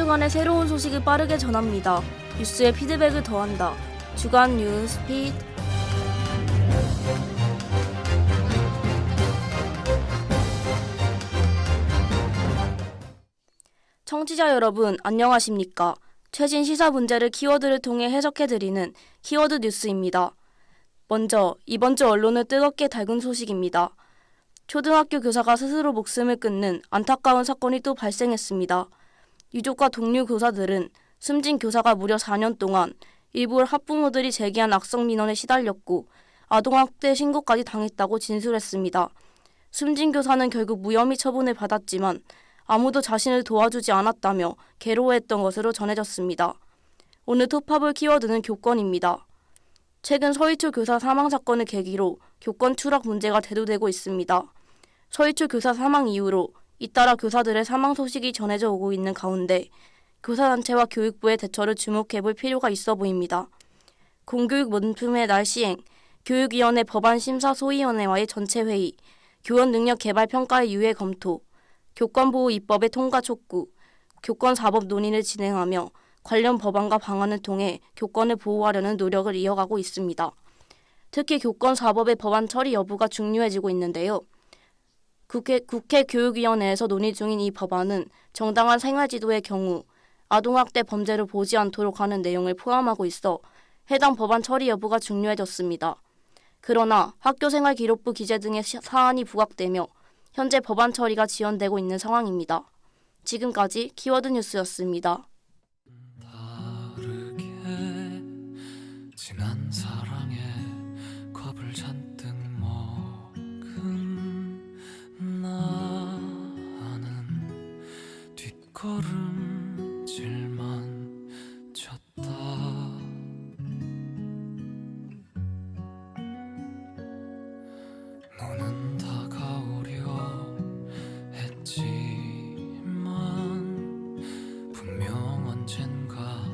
순간순간의 새로운 소식을 빠르게 전합니다. 뉴스의 피드백을 더한다. 주간 뉴스피드. 청취자 여러분, 안녕하십니까? 최신 시사 문제를 키워드를 통해 해석해드리는 키워드 뉴스입니다. 먼저 이번 주 언론을 뜨겁게 달군 소식입니다. 초등학교 교사가 스스로 목숨을 끊는 안타까운 사건이 또 발생했습니다. 유족과 동료 교사들은 숨진 교사가 무려 4년 동안 일부 학부모들이 제기한 악성 민원에 시달렸고 아동학대 신고까지 당했다고 진술했습니다. 숨진 교사는 결국 무혐의 처분을 받았지만 아무도 자신을 도와주지 않았다며 괴로워했던 것으로 전해졌습니다. 오늘 톱합을 키워드는 교권입니다. 최근 서희초 교사 사망 사건을 계기로 교권 추락 문제가 대두되고 있습니다. 서희초 교사 사망 이후로 잇따라 교사들의 사망 소식이 전해져 오고 있는 가운데 교사단체와 교육부의 대처를 주목해볼 필요가 있어 보입니다. 공교육 문품의 날 시행, 교육위원회 법안심사소위원회와의 전체 회의, 교원능력개발평가의 유예 검토, 교권보호 입법의 통과 촉구, 교권사법 논의를 진행하며 관련 법안과 방안을 통해 교권을 보호하려는 노력을 이어가고 있습니다. 특히 교권사법의 법안 처리 여부가 중요해지고 있는데요. 국회 교육위원회에서 논의 중인 이 법안은 정당한 생활지도의 경우 아동학대 범죄를 보지 않도록 하는 내용을 포함하고 있어 해당 법안 처리 여부가 중요해졌습니다. 그러나 학교생활기록부 기재 등의 사안이 부각되며 현재 법안 처리가 지연되고 있는 상황입니다. 지금까지 키워드 뉴스였습니다. 다르게 지난 사랑에 겁을 잔뜩 먹은 나는 뒷걸음질만 쳤다. 너는 다가오려 했지만 분명 언젠가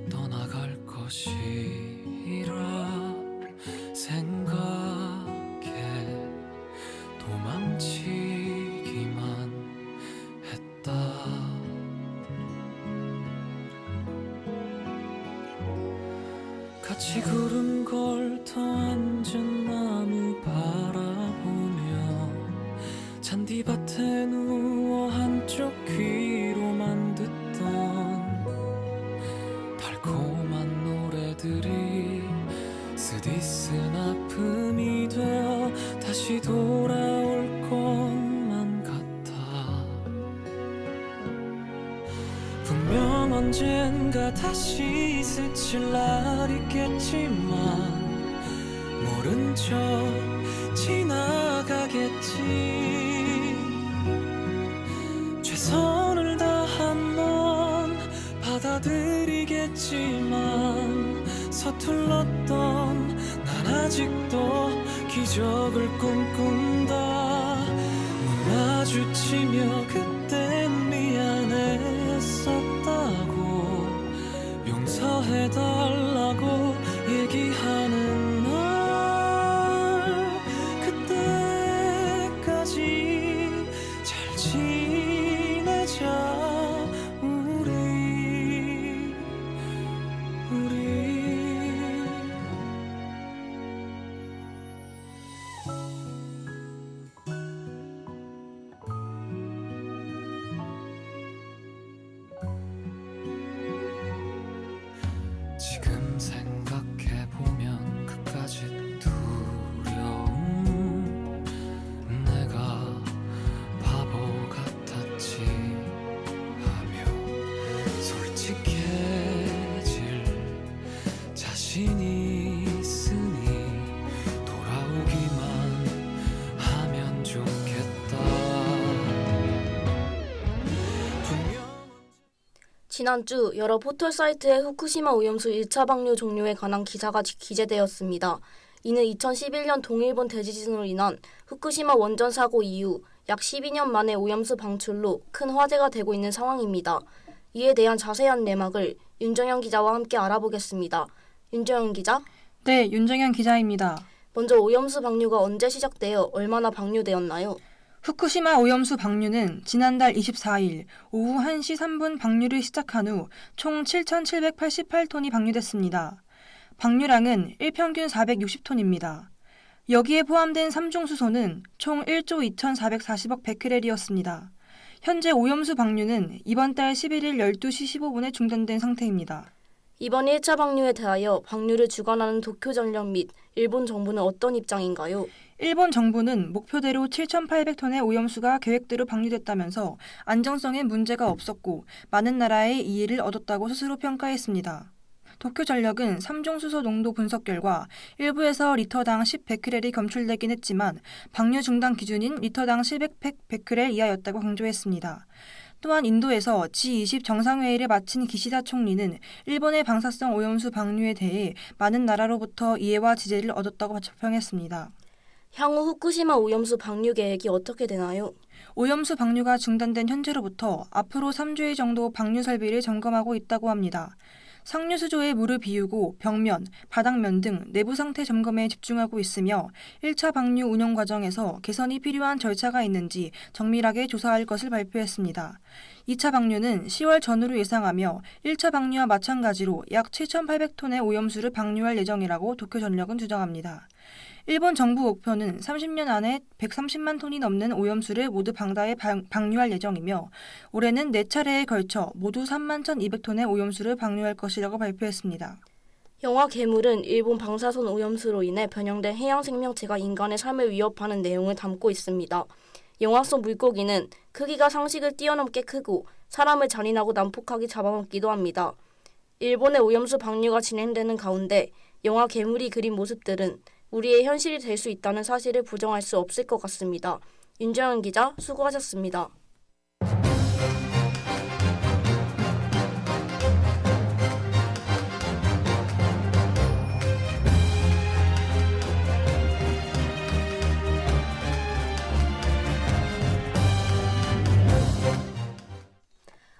떠나갈 것이라 생각해 도망치기만 했다. 같이 구름 걸터 앉은 나무 바라보며 잔디밭에 누워 한쪽 귀로만 듣던 달콤한 노래들이 쓰디쓴 아픔이 되어 다시 돌아올 것만 같아. 분명 언젠가 다시 스칠 날 있겠지만 모른 척 지나가겠지. 최선을 다한 넌 받아들이겠지만 서툴렀던 난 아직도 기적을 꿈꾼다. 눈 마주치며 그땐 미안했었다고 용서해달라고 얘기하는 날, 그때까지 잘 지내자. 지금 생각해보면 그까짓 두려움, 내가 바보 같았지 하며 솔직해질 자신이 있으니 돌아오기만 하면 좋겠다. 지난주 여러 포털 사이트에 후쿠시마 오염수 1차 방류 종료에 관한 기사가 기재되었습니다. 이는 2011년 동일본 대지진으로 인한 후쿠시마 원전 사고 이후 약 12년 만에 오염수 방출로 큰 화제가 되고 있는 상황입니다. 이에 대한 자세한 내막을 윤정현 기자와 함께 알아보겠습니다. 윤정현 기자? 네, 윤정현 기자입니다. 먼저 오염수 방류가 언제 시작되어 얼마나 방류되었나요? 후쿠시마 오염수 방류는 지난달 24일 오후 1시 3분 방류를 시작한 후 총 7,788톤이 방류됐습니다. 방류량은 일평균 460톤입니다. 여기에 포함된 삼중수소는 총 1조 2,440억 베크렐이었습니다. 현재 오염수 방류는 이번 달 11일 12시 15분에 중단된 상태입니다. 이번 1차 방류에 대하여 방류를 주관하는 도쿄전력 및 일본 정부는 어떤 입장인가요? 일본 정부는 목표대로 7,800톤의 오염수가 계획대로 방류됐다면서 안정성에 문제가 없었고 많은 나라의 이해를 얻었다고 스스로 평가했습니다. 도쿄전력은 삼중수소 농도 분석 결과 일부에서 리터당 10베크렐이 검출되긴 했지만 방류 중단 기준인 리터당 1100베크렐 이하였다고 강조했습니다. 또한 인도에서 G20 정상회의를 마친 기시다 총리는 일본의 방사성 오염수 방류에 대해 많은 나라로부터 이해와 지지를 얻었다고 자평했습니다. 향후 후쿠시마 오염수 방류 계획이 어떻게 되나요? 오염수 방류가 중단된 현재로부터 앞으로 3주일 정도 방류 설비를 점검하고 있다고 합니다. 상류 수조에 물을 비우고 벽면, 바닥면 등 내부 상태 점검에 집중하고 있으며 1차 방류 운영 과정에서 개선이 필요한 절차가 있는지 정밀하게 조사할 것을 발표했습니다. 2차 방류는 10월 전후로 예상하며 1차 방류와 마찬가지로 약 7,800톤의 오염수를 방류할 예정이라고 도쿄전력은 주장합니다. 일본 정부 목표는 30년 안에 130만 톤이 넘는 오염수를 모두 방다에 방류할 예정이며 올해는 4차례에 걸쳐 모두 3만 1,200톤의 오염수를 방류할 것이라고 발표했습니다. 영화 괴물은 일본 방사선 오염수로 인해 변형된 해양 생명체가 인간의 삶을 위협하는 내용을 담고 있습니다. 영화 속 물고기는 크기가 상식을 뛰어넘게 크고 사람을 잔인하고 난폭하게 잡아먹기도 합니다. 일본의 오염수 방류가 진행되는 가운데 영화 괴물이 그린 모습들은 우리의 현실이 될 수 있다는 사실을 부정할 수 없을 것 같습니다. 윤정은 기자, 수고하셨습니다.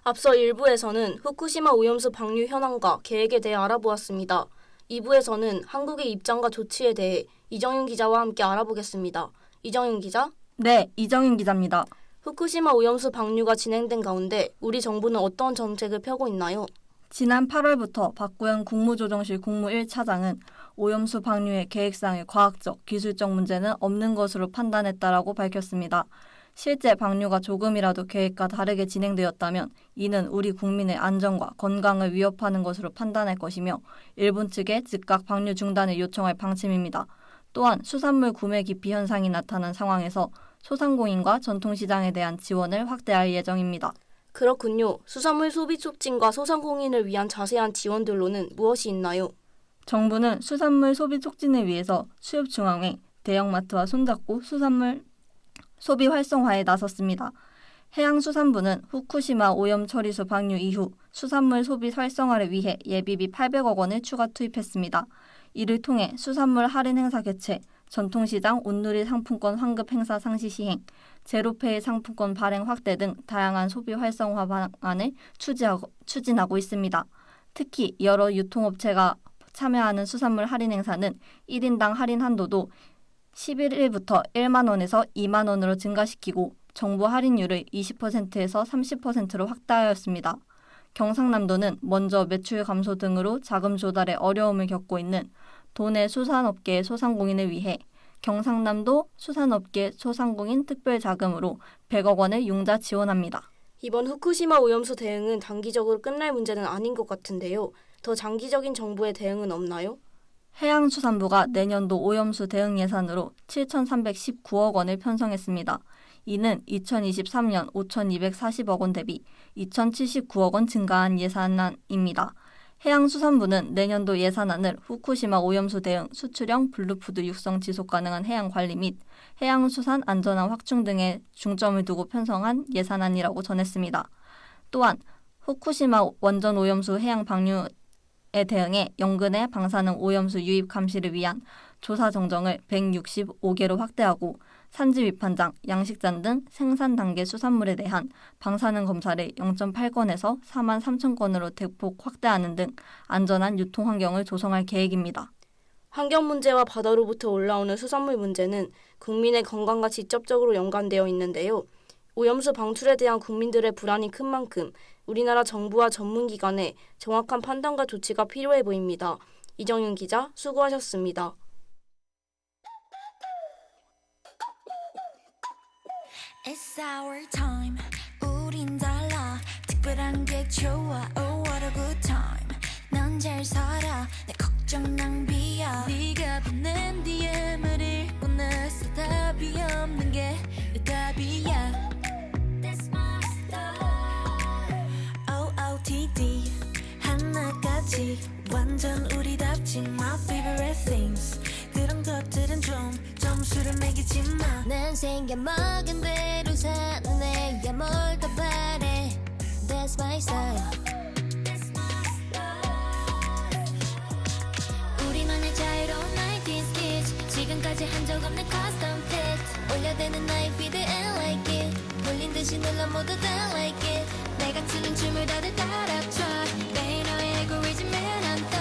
앞서 1부에서는 후쿠시마 오염수 방류 현황과 계획에 대해 알아보았습니다. 2부에서는 한국의 입장과 조치에 대해 이정윤 기자와 함께 알아보겠습니다. 이정윤 기자? 네, 이정윤 기자입니다. 후쿠시마 오염수 방류가 진행된 가운데 우리 정부는 어떤 정책을 펴고 있나요? 지난 8월부터 박구현 국무조정실 국무 1차장은 오염수 방류의 계획상의 과학적, 기술적 문제는 없는 것으로 판단했다라고 밝혔습니다. 실제 방류가 조금이라도 계획과 다르게 진행되었다면 이는 우리 국민의 안전과 건강을 위협하는 것으로 판단할 것이며 일본 측에 즉각 방류 중단을 요청할 방침입니다. 또한 수산물 구매 기피 현상이 나타난 상황에서 소상공인과 전통시장에 대한 지원을 확대할 예정입니다. 그렇군요. 수산물 소비 촉진과 소상공인을 위한 자세한 지원들로는 무엇이 있나요? 정부는 수산물 소비 촉진을 위해서 수협중앙회, 대형마트와 손잡고 수산물 소비 활성화에 나섰습니다. 해양수산부는 후쿠시마 오염 처리수 방류 이후 수산물 소비 활성화를 위해 예비비 800억 원을 추가 투입했습니다. 이를 통해 수산물 할인 행사 개최, 전통시장 온누리 상품권 환급 행사 상시 시행, 제로페이 상품권 발행 확대 등 다양한 소비 활성화 방안을 추진하고 있습니다. 특히 여러 유통업체가 참여하는 수산물 할인 행사는 1인당 할인 한도도 11일부터 1만 원에서 2만 원으로 증가시키고 정부 할인율을 20%에서 30%로 확대하였습니다. 경상남도는 먼저 매출 감소 등으로 자금 조달에 어려움을 겪고 있는 도내 수산업계 소상공인을 위해 경상남도 수산업계 소상공인 특별자금으로 100억 원을 융자 지원합니다. 이번 후쿠시마 오염수 대응은 단기적으로 끝날 문제는 아닌 것 같은데요. 더 장기적인 정부의 대응은 없나요? 해양수산부가 내년도 오염수 대응 예산으로 7,319억 원을 편성했습니다. 이는 2023년 5,240억 원 대비 2,079억 원 증가한 예산안입니다. 해양수산부는 내년도 예산안을 후쿠시마 오염수 대응, 수출형 블루푸드 육성 지속 가능한 해양 관리 및 해양수산 안전화 확충 등에 중점을 두고 편성한 예산안이라고 전했습니다. 또한 후쿠시마 원전 오염수 해양 방류 에 대응해 연근해 방사능 오염수 유입 감시를 위한 조사 정정을 165개로 확대하고 산지 위판장, 양식장 등 생산 단계 수산물에 대한 방사능 검사를 0.8건에서 4만 3천 건으로 대폭 확대하는 등 안전한 유통 환경을 조성할 계획입니다. 환경 문제와 바다로부터 올라오는 수산물 문제는 국민의 건강과 직접적으로 연관되어 있는데요. 오염수 방출에 대한 국민들의 불안이 큰 만큼 우리나라 정부와 전문기관의 정확한 판단과 조치가 필요해 보입니다. 이정윤 기자, 수고하셨습니다. It's our time. 우린 달라. 특별한 게 좋아. Oh, what a good time. 넌 잘 살아. 내 걱정 낭비야. 네가 보낸 DM을 읽고 나서 답이 없는 게 답이야. That's my style. OOTD 하나까지 완전 우리답지. My favorite things. 그런 것들은 좀 점수를 매기지 마. 난 생겨먹은 대로 사는 애야. 뭘 더 바래. That's my style. 우리만의 자유로운 90s kids. 지금까지 한 적 없는 custom fit. 올려대는 나의 feed and like it. 몰린 듯이 눌러 모두 다 like it. 내가 추는 춤을 다들 따라춰. 매일 너의 알고리즘에 난 떠.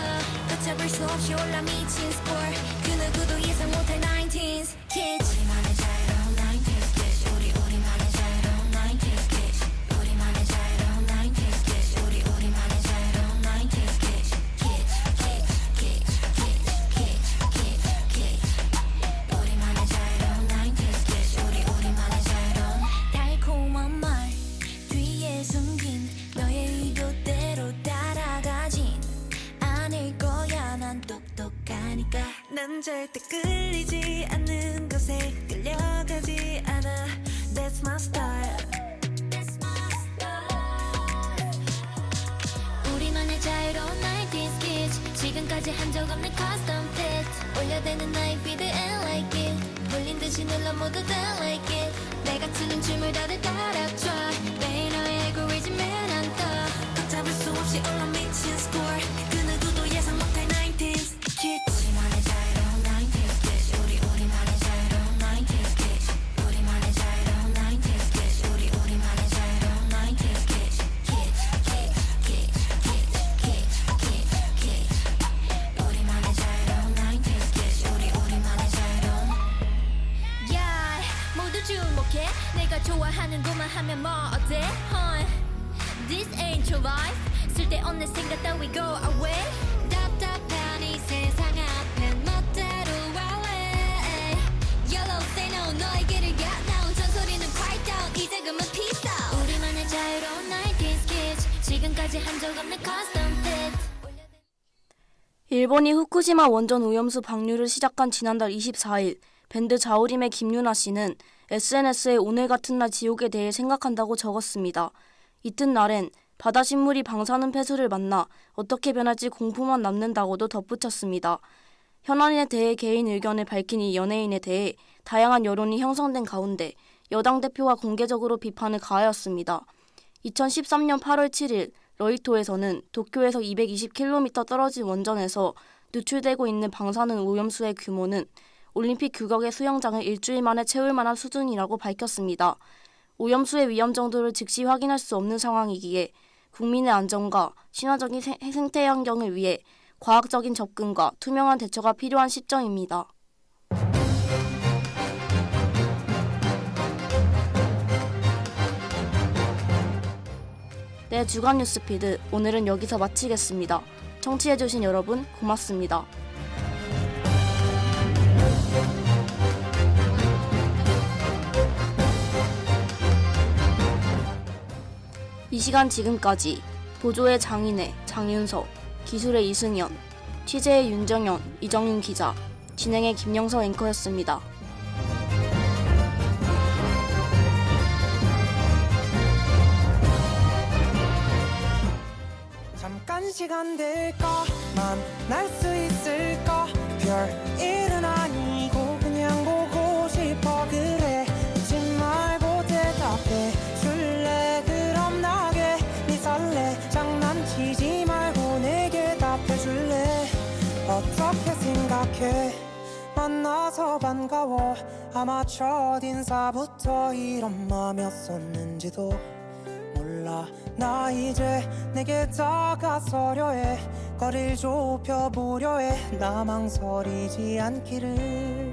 걷잡을 수 없이 올라 미친 score. 그 누구도 예상 못할 90s kids. 우리만의 자유로운 90s kids. 우리만의 자유로운 90s kids. 우리만의 자유로운 90s kids. 우리만의 자유로운 90s kids. 우리만의 자유로운 90s kids. 우리만의 자유로운 달콤한 말 뒤에 숨긴 너의 의도대로 따라가진 않을 거야. 난 똑똑하니까. 난 절대 끌리지 않는 것에 끌려가지 않아. That's my style. 우리만의 자유로운 90s kids. 지금까지 한 적 없는 custom fit. 올려대는 나의 feed and like it. 몰린 듯이 눌러 모두 다 like it. 내가 추는 춤을 다들 따라춰. 매일 너의 알고리즘에 난 떠. 걷잡을 수 없이 올라 미친 score. 그 누구도 예상 못할 90s kids. 우리만의 자유로운 90s kids. 우리만의 자유로운 90s kids. 우리만의 자유로운 90s kids. 우리만의 자유로운 90s kids. 우리만의 자유로운 90s kids. 우리만의 자유로운. Yeah, 모두 주목해. 내가 좋아하는 것만 하면 뭐 어때? This ain't your life. 쓸데없는 생각 따위 go away. 답답한 이 세상 앞에 멋대로 wallet. Yellow say no. 너에게를 가 나온 전소리는 quiet down. 이제 그만 peace out. 우리만의 자유로운 90s kids. 지금까지 한 적 없는 custom fit. 일본이 후쿠시마 원전 오염수 방류를 시작한 지난달 24일, 밴드 자우림의 김유나 씨는 SNS에 오늘 같은 날 지옥에 대해 생각한다고 적었습니다. 이튿날엔 바다 식물이 방사능 폐수를 만나 어떻게 변할지 공포만 남는다고도 덧붙였습니다. 현안에 대해 개인 의견을 밝힌 이 연예인에 대해 다양한 여론이 형성된 가운데 여당 대표가 공개적으로 비판을 가하였습니다. 2013년 8월 7일 러이토에서는 도쿄에서 220km 떨어진 원전에서 누출되고 있는 방사능 오염수의 규모는 올림픽 규격의 수영장을 일주일 만에 채울 만한 수준이라고 밝혔습니다. 오염수의 위험 정도를 즉시 확인할 수 없는 상황이기에 국민의 안전과 친화적인 생태 환경을 위해 과학적인 접근과 투명한 대처가 필요한 시점입니다. 네, 주간 뉴스피드 오늘은 여기서 마치겠습니다. 청취해주신 여러분 고맙습니다. 이 시간 지금까지 보조의 장인혜, 장윤서, 기술의 이승현, 취재의 윤정현, 이정윤 기자, 진행의 김영서 앵커였습니다. 잠깐 시간 될까? 만날 수 있을까? 별일은 아니고 그냥 보고 싶어. 그래 묻지 말고 대답해 줄래? 그럼 나게 네 설레. 장난치지 말고 내게 답해줄래? 어떻게 생각해? 만나서 반가워. 아마 첫인사부터 이런 맘이었었는지도 몰라. 몰라 나 이제 내게 다가서려 해 거리를 좁혀보려 해 나 망설이지 않기를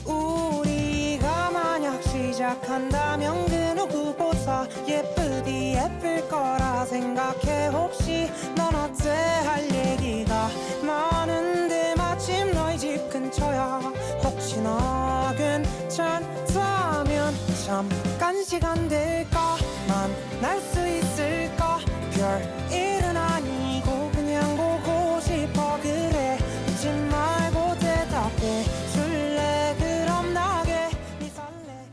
우리가 만약 시작한다면 그 누구보다 예쁘디 예쁠 거라 생각해 혹시 넌 어때 할 얘기가 많은데 마침 너희 집 근처야 혹시나 괜찮다면 잠깐 시간 될까 만날 수 있을까 별일은 아니고 그냥 보고 싶어 그래 묻지 말고 대답해 줄래 그럼 나게 네 설레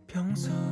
평소